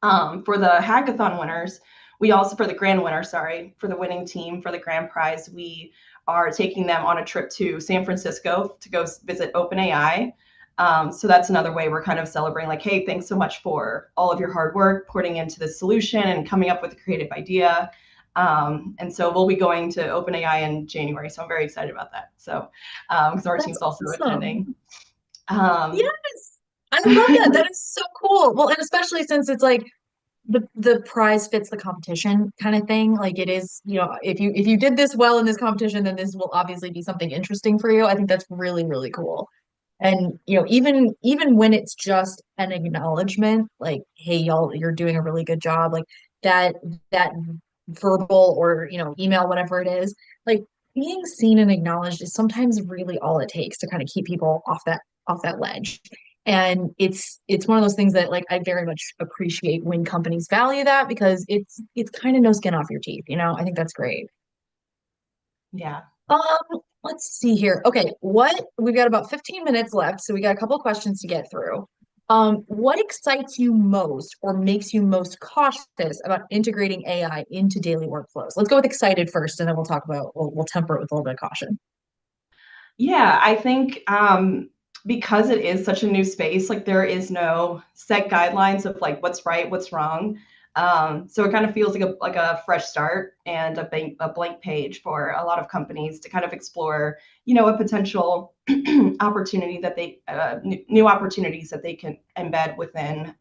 For the hackathon winners, we also, for the grand winner, for the winning team, for the grand prize, we are taking them on a trip to San Francisco to go visit OpenAI. So that's another way we're kind of celebrating, like, hey, thanks so much for all of your hard work putting into this solution and coming up with a creative idea. And so we'll be going to OpenAI in January. So I'm very excited about that. So because our That's team's also awesome. attending. Yes. I love that. That is so cool. Well, and especially since it's like the prize fits the competition kind of thing. Like it is, if you did this well in this competition, then this will obviously be something interesting for you. I think that's really, really cool. And even when it's just an acknowledgement, like, hey, y'all, you're doing a really good job, like that verbal or email, whatever it is, like being seen and acknowledged is sometimes really all it takes to kind of keep people off that ledge. And it's one of those things that like I very much appreciate when companies value that because it's kind of no skin off your teeth. I think that's great. Yeah. Let's see here. Okay, we've got about 15 minutes left, so we got a couple of questions to get through. What excites you most or makes you most cautious about integrating AI into daily workflows? Let's go with excited first, and then we'll temper it with a little bit of caution. Yeah, I think because it is such a new space, like there is no set guidelines of like what's right, what's wrong. So it kind of feels like a fresh start and a blank page for a lot of companies to kind of explore, a potential opportunity that new opportunities that they can embed within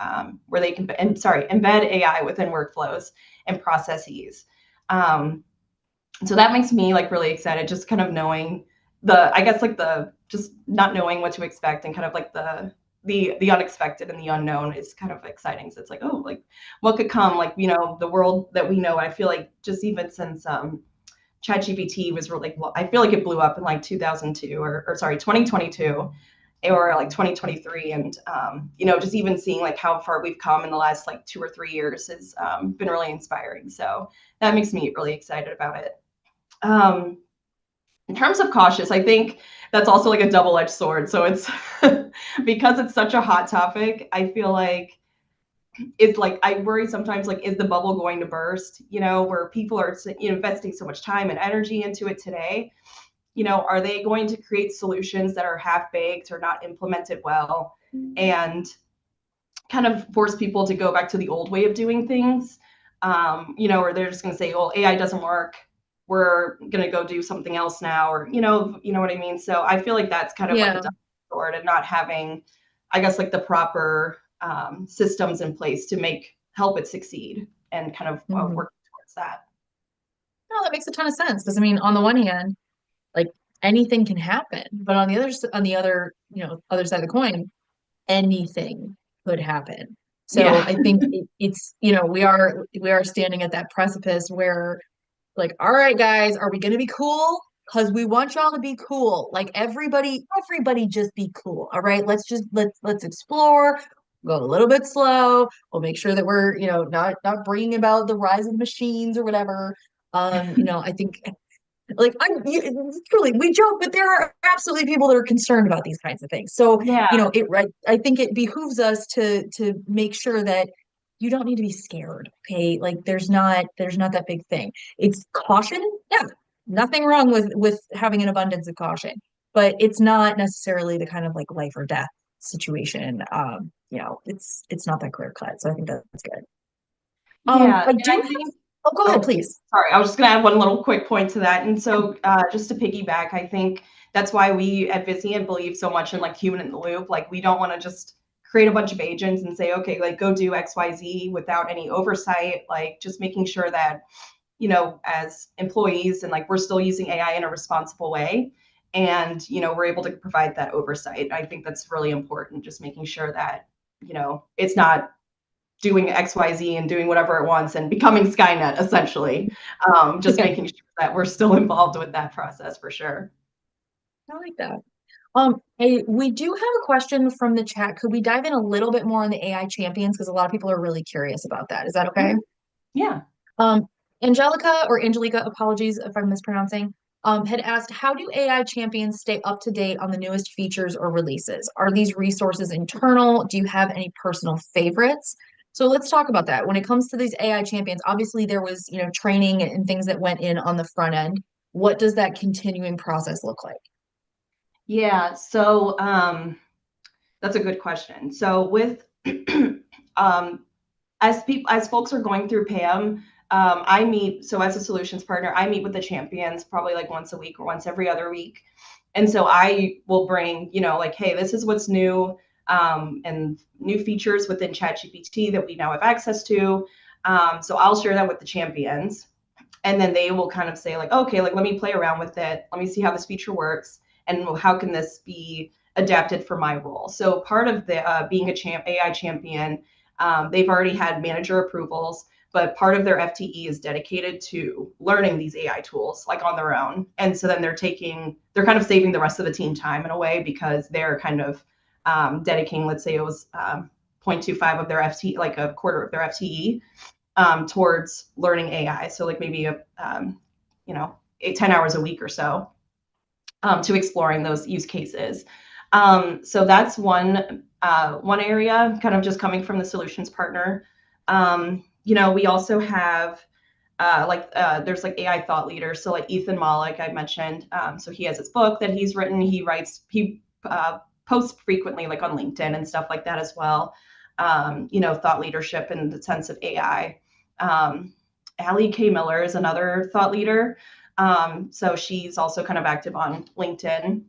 where they can, embed AI within workflows and processes. So that makes me like really excited, just kind of knowing I guess like the just not knowing what to expect and kind of like the unexpected and the unknown is kind of exciting. So it's like, oh, like what could come, like, the world that we know. I feel like just even since ChatGPT was really, well, I feel like it blew up in like 2002 or sorry, 2022 or like 2023. And, just even seeing like how far we've come in the last like 2 or 3 years has been really inspiring. So that makes me really excited about it. In terms of cautious, I think that's also like a double-edged sword. So it's because it's such a hot topic, I feel like it's like I worry sometimes, like, is the bubble going to burst, where people are investing so much time and energy into it today? Are they going to create solutions that are half-baked or not implemented well and kind of force people to go back to the old way of doing things? Or they're just going to say, well, AI doesn't work. we're going to go do something else now, or you know what I mean. So I feel like that's kind of like a Yeah. double sword, and not having, I guess, like the proper systems in place to help it succeed, and kind of Hmm. work towards that. No, that makes a ton of sense because I mean, on the one hand, like anything can happen, but on the other, other side of the coin, anything could happen. So Yeah. I think it's, we are standing at that precipice where like, all right, guys, are we gonna be cool? Because we want y'all to be cool. Like everybody just be cool. All right. Let's explore, go a little bit slow. We'll make sure that we're, not bringing about the rise of machines or whatever. I think like truly we joke, but there are absolutely people that are concerned about these kinds of things. So, Yeah. I think it behooves us to make sure that you don't need to be scared. Okay. Like there's not that big thing. It's caution. Yeah. Nothing wrong with having an abundance of caution, but it's not necessarily the kind of like life or death situation. It's not that clear cut. So I think that's good. Yeah. I And do I have, think, oh, go ahead, oh, please. sorry, I was just going to add one little quick point to that. And so, just to piggyback, I think that's why we at Vizient believe so much in like human in the loop. Like, we don't want to just create a bunch of agents and say, okay, like go do XYZ without any oversight. Like, just making sure that, as employees, and like we're still using AI in a responsible way. And, we're able to provide that oversight. I think that's really important, just making sure that, it's not doing XYZ and doing whatever it wants and becoming Skynet, essentially. Just making sure that we're still involved with that process for sure. I like that. Hey, we do have a question from the chat. Could we dive in a little bit more on the AI champions? Because a lot of people are really curious about that. Is that okay? Mhm. Yeah. Um, Angelica, apologies if I'm mispronouncing, had asked, how do AI champions stay up to date on the newest features or releases? Are these resources internal? Do you have any personal favorites? So let's talk about that. When it comes to these AI champions, obviously there was, training and things that went in on the front end. What does that continuing process look like? Yeah. So that's a good question. So with um, as folks are going through PAM, I meet, so as a solutions partner, I meet with the champions probably like once a week or once every other week. And so I will bring, like, hey, this is what's new, and new features within ChatGPT that we now have access to. So I'll share that with the champions, and then they will kind of say like, okay, like let me play around with it, let me see how this feature works, and how can this be adapted for my role. So part of the being AI champion, they've already had manager approvals, but part of their FTE is dedicated to learning these AI tools like on their own. And so then they're kind of saving the rest of the team time in a way, because they're kind of dedicating, let's say it was 0.25 of their FTE, like a quarter of their FTE, towards learning AI. So like maybe 10 hours a week or so, to exploring those use cases. So that's one area, kind of just coming from the solutions partner. We also have there's like AI thought leaders. So like Ethan Malik, I mentioned. So he has his book that he's written. He posts frequently, like on LinkedIn and stuff like that as well. Thought leadership in the sense of AI. Allie K. Miller is another thought leader. So she's also kind of active on LinkedIn.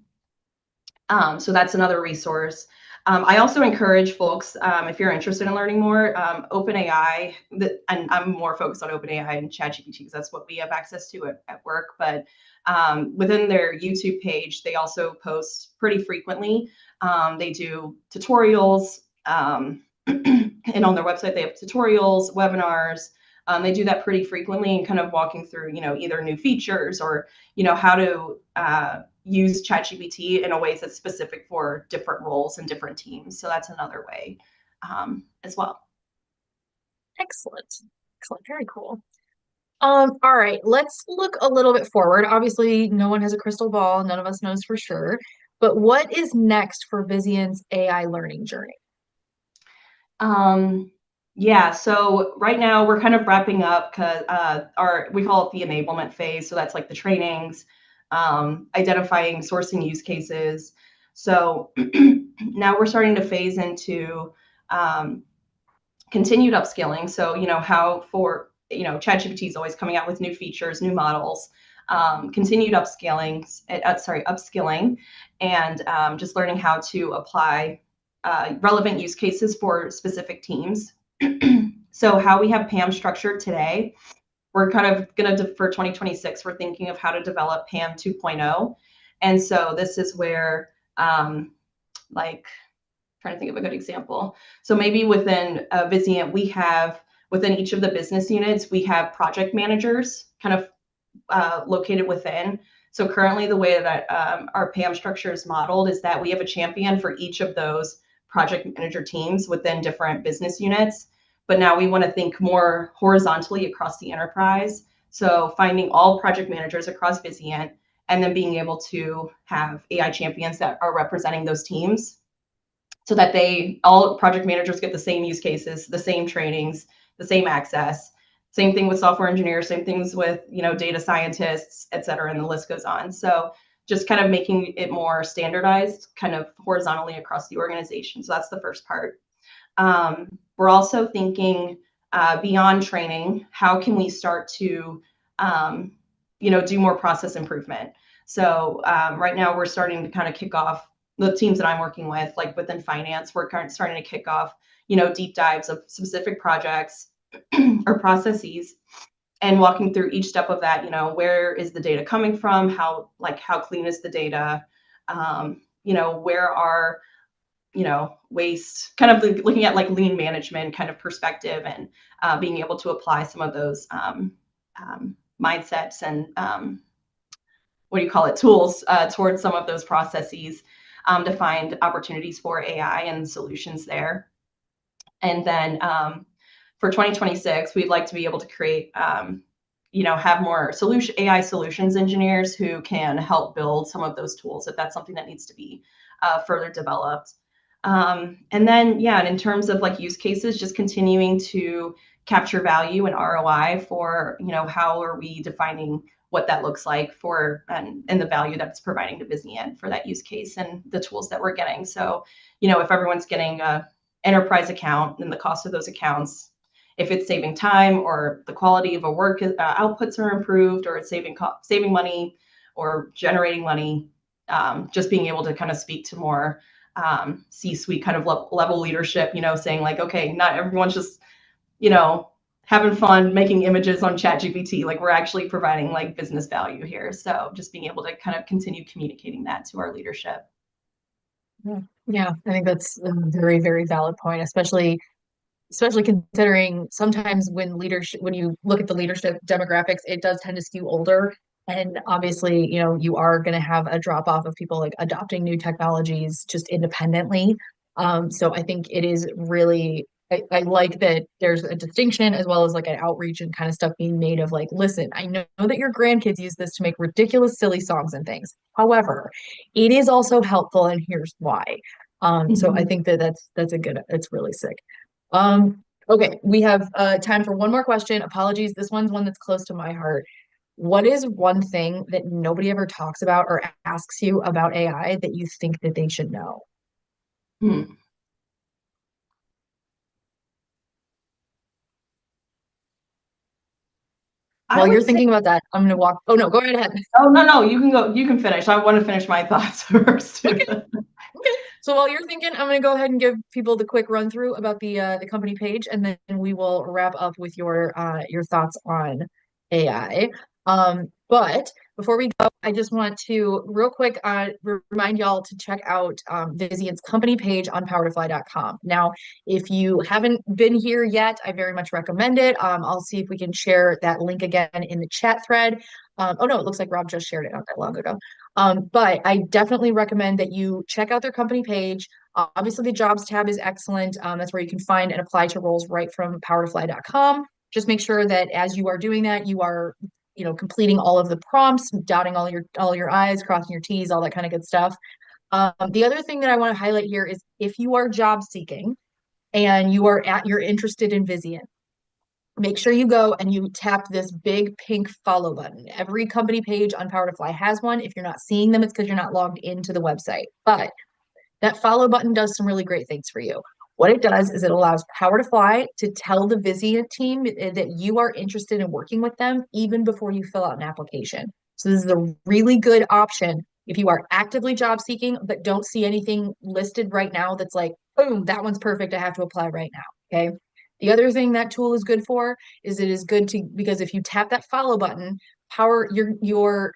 So that's another resource. I also encourage folks, if you're interested in learning more, OpenAI, and I'm more focused on OpenAI and ChatGPT because that's what we have access to at work. But within their YouTube page, they also post pretty frequently. They do tutorials, and on their website, they have tutorials, webinars. They do that pretty frequently, and kind of walking through, either new features or, how to use ChatGPT in a ways that's specific for different roles and different teams. So that's another way, as well. Excellent. Excellent. Very cool. All right, let's look a little bit forward. Obviously, no one has a crystal ball, none of us knows for sure. But what is next for Vizient's AI learning journey? Yeah, so right now we're kind of wrapping up, because we call it the enablement phase. So that's like the trainings, identifying, sourcing use cases. So now we're starting to phase into continued upskilling. So, how for, ChatGPT is always coming out with new features, new models. continued upskilling, and just learning how to apply relevant use cases for specific teams. So how we have PAM structured today, we're kind of going to, for 2026, we're thinking of how to develop PAM 2.0. And so this is where, like, trying to think of a good example. So maybe within Vizient, we have, within each of the business units, we have project managers kind of located within. So currently the way that our PAM structure is modeled is that we have a champion for each of those project manager teams within different business units. But now we want to think more horizontally across the enterprise. So finding all project managers across Vizient and then being able to have AI champions that are representing those teams so that all project managers get the same use cases, the same trainings, the same access. Same thing with software engineers, same things with, data scientists, et cetera, and the list goes on. So just kind of making it more standardized, kind of horizontally across the organization. So that's the first part. We're also thinking beyond training, how can we start to, do more process improvement? So right now we're starting to kind of kick off the teams that I'm working with, like within finance, we're starting to kick off, deep dives of specific projects or processes and walking through each step of that. Where is the data coming from? How clean is the data? Where are, waste, kind of looking at like lean management kind of perspective and being able to apply some of those mindsets and tools towards some of those processes to find opportunities for AI and solutions there. And then for 2026, we'd like to be able to create, have more AI solutions engineers who can help build some of those tools if that's something that needs to be further developed. And then, and in terms of like use cases, just continuing to capture value and ROI for, how are we defining what that looks like for and the value that it's providing to Vizient for that use case and the tools that we're getting. So, if everyone's getting a enterprise account and the cost of those accounts, if it's saving time or the quality of a work outputs are improved, or it's saving money or generating money, just being able to kind of speak to more C-suite kind of level leadership, saying like, okay, not everyone's just, having fun making images on ChatGPT. Like, we're actually providing like business value here. So just being able to kind of continue communicating that to our leadership. Yeah, I think that's a very, very valid point, especially considering sometimes when you look at the leadership demographics, it does tend to skew older. And obviously, you are going to have a drop off of people like adopting new technologies just independently. So I think it is really, I like that there's a distinction as well as like an outreach and kind of stuff being made of like, listen, I know that your grandkids use this to make ridiculous, silly songs and things. However, it is also helpful, and here's why. So I think it's really sick. Okay, we have time for one more question. Apologies, this one's one that's close to my heart. What is one thing that nobody ever talks about or asks you about AI that you think that they should know? While you're thinking about that, I'm gonna walk. Oh no, go right ahead. Oh no, you can go. You can finish. I want to finish my thoughts first. Okay. Okay. So while you're thinking, I'm going to go ahead and give people the quick run through about the company page, and then we will wrap up with your thoughts on AI. But before we go, I just want to real quick remind y'all to check out Vizient's company page on powertofly.com. Now, if you haven't been here yet, I very much recommend it. I'll see if we can share that link again in the chat thread. Oh no, it looks like Rob just shared it not that long ago. But I definitely recommend that you check out their company page. Obviously, the jobs tab is excellent. That's where you can find and apply to roles right from powertofly.com. Just make sure that as you are doing that, you are, completing all of the prompts, dotting all your I's, crossing your T's, all that kind of good stuff. The other thing that I want to highlight here is if you are job seeking and you're interested in Vizient, make sure you go and you tap this big pink follow button. Every company page on Power to Fly has one. If you're not seeing them, it's because you're not logged into the website. But that follow button does some really great things for you. What it does is it allows Power to Fly to tell the Vizient team that you are interested in working with them even before you fill out an application. So this is a really good option if you are actively job seeking, but don't see anything listed right now that's like, boom, that one's perfect. I have to apply right now. Okay. The other thing that tool is good for is it is good to because if you tap that follow button, power your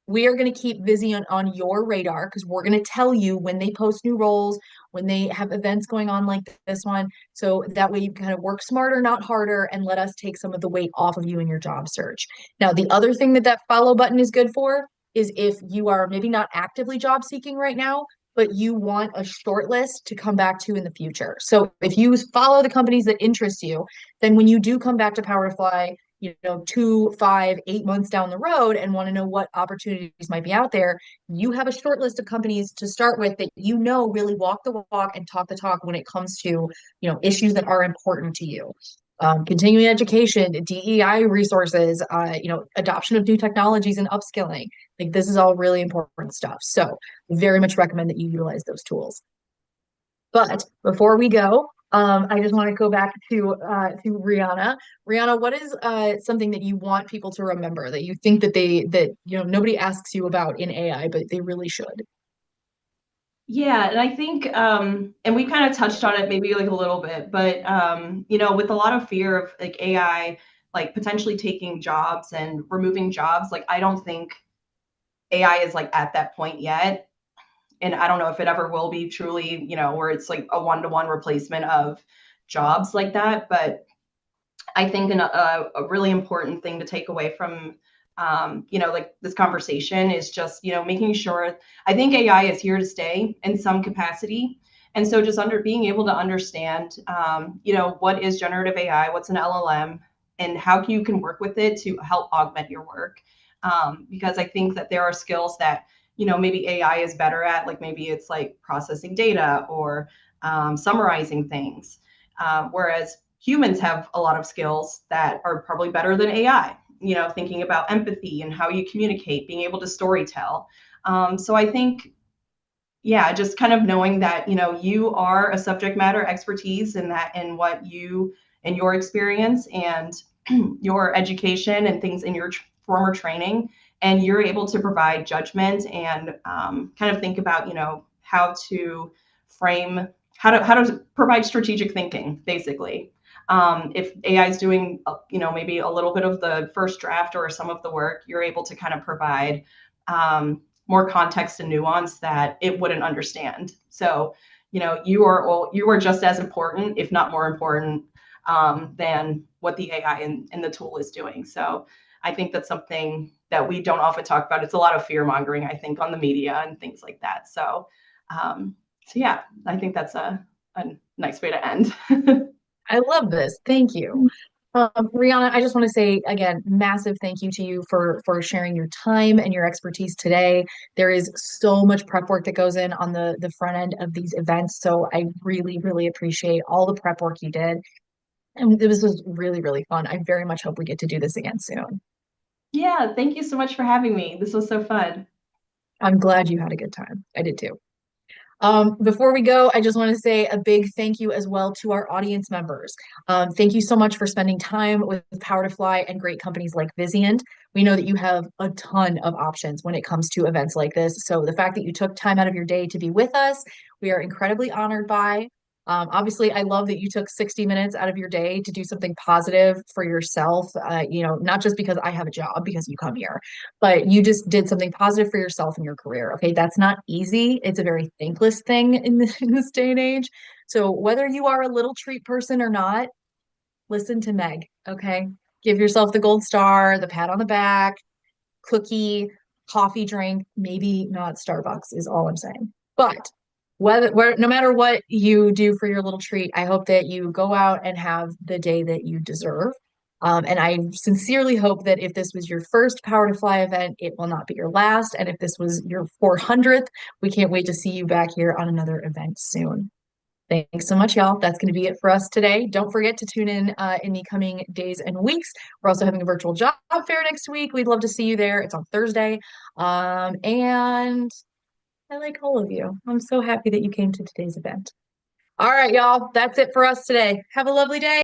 we are going to keep Vizient on your radar because we're going to tell you when they post new roles, when they have events going on like this one. So that way you kind of work smarter, not harder, and let us take some of the weight off of you in your job search. Now, the other thing that that follow button is good for is if you are maybe not actively job seeking right now, but you want a short list to come back to in the future. So if you follow the companies that interest you, then when you do come back to Power to Fly, 2, 5, 8 months down the road and want to know what opportunities might be out there, you have a short list of companies to start with that really walk the walk and talk the talk when it comes to, issues that are important to you. Continuing education, DEI resources, adoption of new technologies and upskilling. Like this is all really important stuff. So very much recommend that you utilize those tools. But before we go, I just want to go back to Rheanna. Rheanna, what is something that you want people to remember that you think that nobody asks you about in AI, but they really should? Yeah, and I think, and we kind of touched on it maybe like a little bit, but with a lot of fear of like AI, like potentially taking jobs and removing jobs, like I don't think AI is like at that point yet. And I don't know if it ever will be truly, where it's like a one-to-one replacement of jobs like that. But I think a really important thing to take away from, like this conversation is just, making sure. I think AI is here to stay in some capacity, and so just being able to understand, what is generative AI, what's an LLM, and how you can work with it to help augment your work. Because I think that there are skills that maybe AI is better at, like maybe it's like processing data or summarizing things, whereas humans have a lot of skills that are probably better than AI, thinking about empathy and how you communicate, being able to story tell. So I think, yeah, just kind of knowing that, you are a subject matter expertise in that, in what you, in your experience and your education and things in your former training, and you're able to provide judgment and kind of think about, how to frame, how to provide strategic thinking, basically. If AI is doing, maybe a little bit of the first draft or some of the work, you're able to kind of provide more context and nuance that it wouldn't understand. So, you are just as important, if not more important, than what the AI and the tool is doing. So I think that's something that we don't often talk about. It's a lot of fear mongering, I think, on the media and things like that. So yeah, I think that's a nice way to end. I love this. Thank you. Rheanna, I just want to say again, massive thank you to you for sharing your time and your expertise today. There is so much prep work that goes in on the front end of these events. So I really, really appreciate all the prep work you did. And this was really, really fun. I very much hope we get to do this again soon. Yeah, thank you so much for having me. This was so fun. I'm glad you had a good time. I did too. Before we go, I just want to say a big thank you as well to our audience members. Thank you so much for spending time with Power to Fly and great companies like Vizient. We know that you have a ton of options when it comes to events like this. So the fact that you took time out of your day to be with us, we are incredibly honored by. Obviously, I love that you took 60 minutes out of your day to do something positive for yourself. Not just because I have a job, because you come here, but you just did something positive for yourself and your career. Okay. That's not easy. It's a very thankless thing in this day and age. So whether you are a little treat person or not, listen to Meg. Okay. Give yourself the gold star, the pat on the back, cookie, coffee drink, maybe not Starbucks is all I'm saying. But no matter what you do for your little treat, I hope that you go out and have the day that you deserve. And I sincerely hope that if this was your first Power to Fly event, it will not be your last. And if this was your 400th, we can't wait to see you back here on another event soon. Thanks so much, y'all. That's going to be it for us today. Don't forget to tune in the coming days and weeks. We're also having a virtual job fair next week. We'd love to see you there. It's on Thursday. And I like all of you. I'm so happy that you came to today's event. All right, y'all. That's it for us today. Have a lovely day.